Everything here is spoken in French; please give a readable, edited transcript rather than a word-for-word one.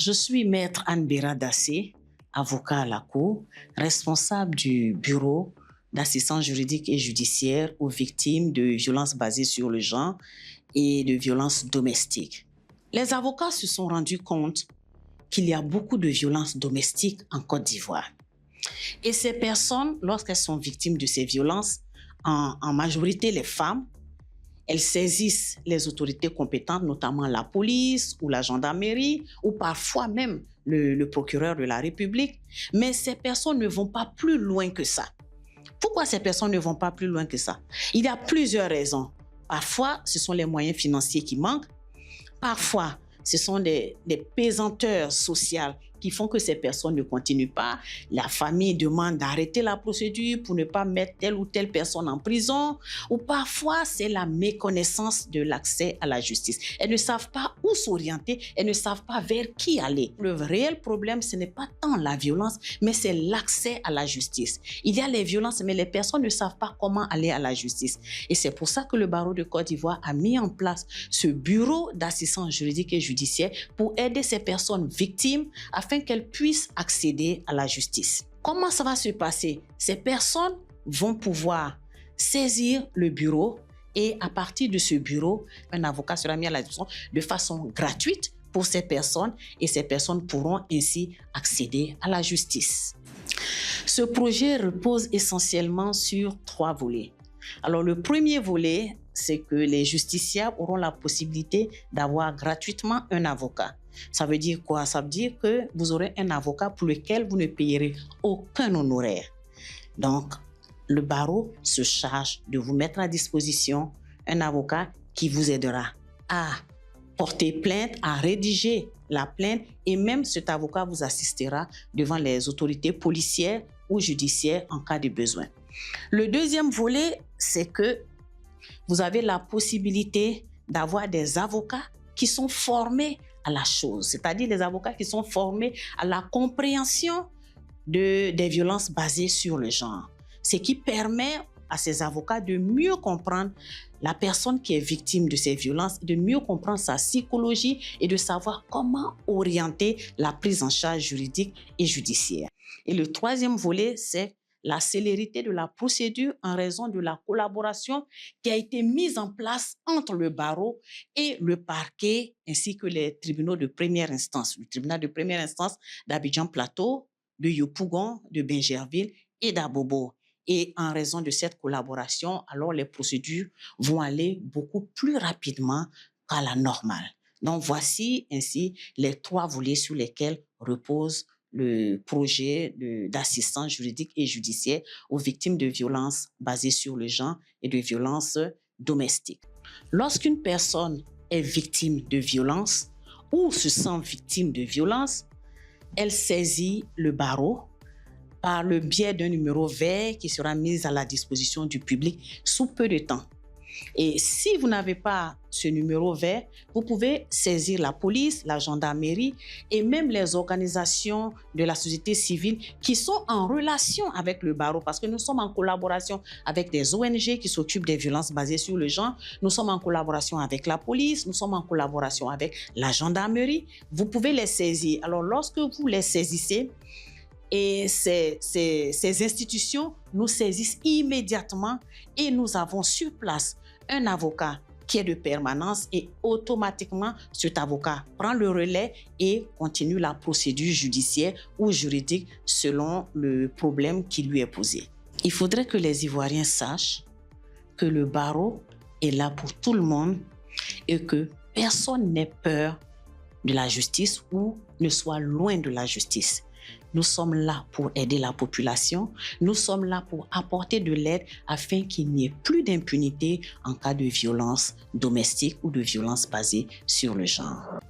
Je suis maître Anne Béra Dassé, avocat à la Cour, responsable du bureau d'assistance juridique et judiciaire aux victimes de violences basées sur le genre et de violences domestiques. Les avocats se sont rendus compte qu'il y a beaucoup de violences domestiques en Côte d'Ivoire. Et ces personnes, lorsqu'elles sont victimes de ces violences, en majorité les femmes, elles saisissent les autorités compétentes, notamment la police ou la gendarmerie, ou parfois même le procureur de la République. Mais ces personnes ne vont pas plus loin que ça. Pourquoi ces personnes ne vont pas plus loin que ça? Il y a plusieurs raisons. Parfois, ce sont les moyens financiers qui manquent. Parfois, ce sont des pesanteurs sociales qui font que ces personnes ne continuent pas. La famille demande d'arrêter la procédure pour ne pas mettre telle ou telle personne en prison. Ou parfois, c'est la méconnaissance de l'accès à la justice. Elles ne savent pas où s'orienter, elles ne savent pas vers qui aller. Le réel problème, ce n'est pas tant la violence, mais c'est l'accès à la justice. Il y a les violences, mais les personnes ne savent pas comment aller à la justice. Et c'est pour ça que le barreau de Côte d'Ivoire a mis en place ce bureau d'assistance juridique et judiciaire pour aider ces personnes victimes afin qu'elles puissent accéder à la justice. Comment ça va se passer? Ces personnes vont pouvoir saisir le bureau et à partir de ce bureau, un avocat sera mis à la disposition de façon gratuite pour ces personnes et ces personnes pourront ainsi accéder à la justice. Ce projet repose essentiellement sur 3 volets. Alors le premier volet, c'est que les justiciables auront la possibilité d'avoir gratuitement un avocat. Ça veut dire quoi? Ça veut dire que vous aurez un avocat pour lequel vous ne payerez aucun honoraire. Donc, le barreau se charge de vous mettre à disposition un avocat qui vous aidera à porter plainte, à rédiger la plainte et même cet avocat vous assistera devant les autorités policières ou judiciaires en cas de besoin. Le deuxième volet, c'est que vous avez la possibilité d'avoir des avocats qui sont formés à la chose, c'est-à-dire les avocats qui sont formés à la compréhension des violences basées sur le genre. Ce qui permet à ces avocats de mieux comprendre la personne qui est victime de ces violences, de mieux comprendre sa psychologie et de savoir comment orienter la prise en charge juridique et judiciaire. Et le troisième volet, c'est la célérité de la procédure en raison de la collaboration qui a été mise en place entre le barreau et le parquet ainsi que les tribunaux de première instance, le tribunal de première instance d'Abidjan Plateau, de Yopougon, de Bingerville et d'Abobo. Et en raison de cette collaboration, alors les procédures vont aller beaucoup plus rapidement qu'à la normale. Donc voici ainsi les 3 volets sur lesquels repose le projet d'assistance juridique et judiciaire aux victimes de violences basées sur le genre et de violences domestiques. Lorsqu'une personne est victime de violences ou se sent victime de violences, elle saisit le barreau par le biais d'un numéro vert qui sera mis à la disposition du public sous peu de temps. Et si vous n'avez pas ce numéro vert, vous pouvez saisir la police, la gendarmerie et même les organisations de la société civile qui sont en relation avec le barreau parce que nous sommes en collaboration avec des ONG qui s'occupent des violences basées sur le genre. Nous sommes en collaboration avec la police, nous sommes en collaboration avec la gendarmerie. Vous pouvez les saisir. Alors lorsque vous les saisissez, et ces institutions nous saisissent immédiatement et nous avons sur place un avocat qui est de permanence et automatiquement cet avocat prend le relais et continue la procédure judiciaire ou juridique selon le problème qui lui est posé. Il faudrait que les Ivoiriens sachent que le barreau est là pour tout le monde et que personne n'ait peur de la justice ou ne soit loin de la justice. Nous sommes là pour aider la population, nous sommes là pour apporter de l'aide afin qu'il n'y ait plus d'impunité en cas de violence domestique ou de violence basée sur le genre.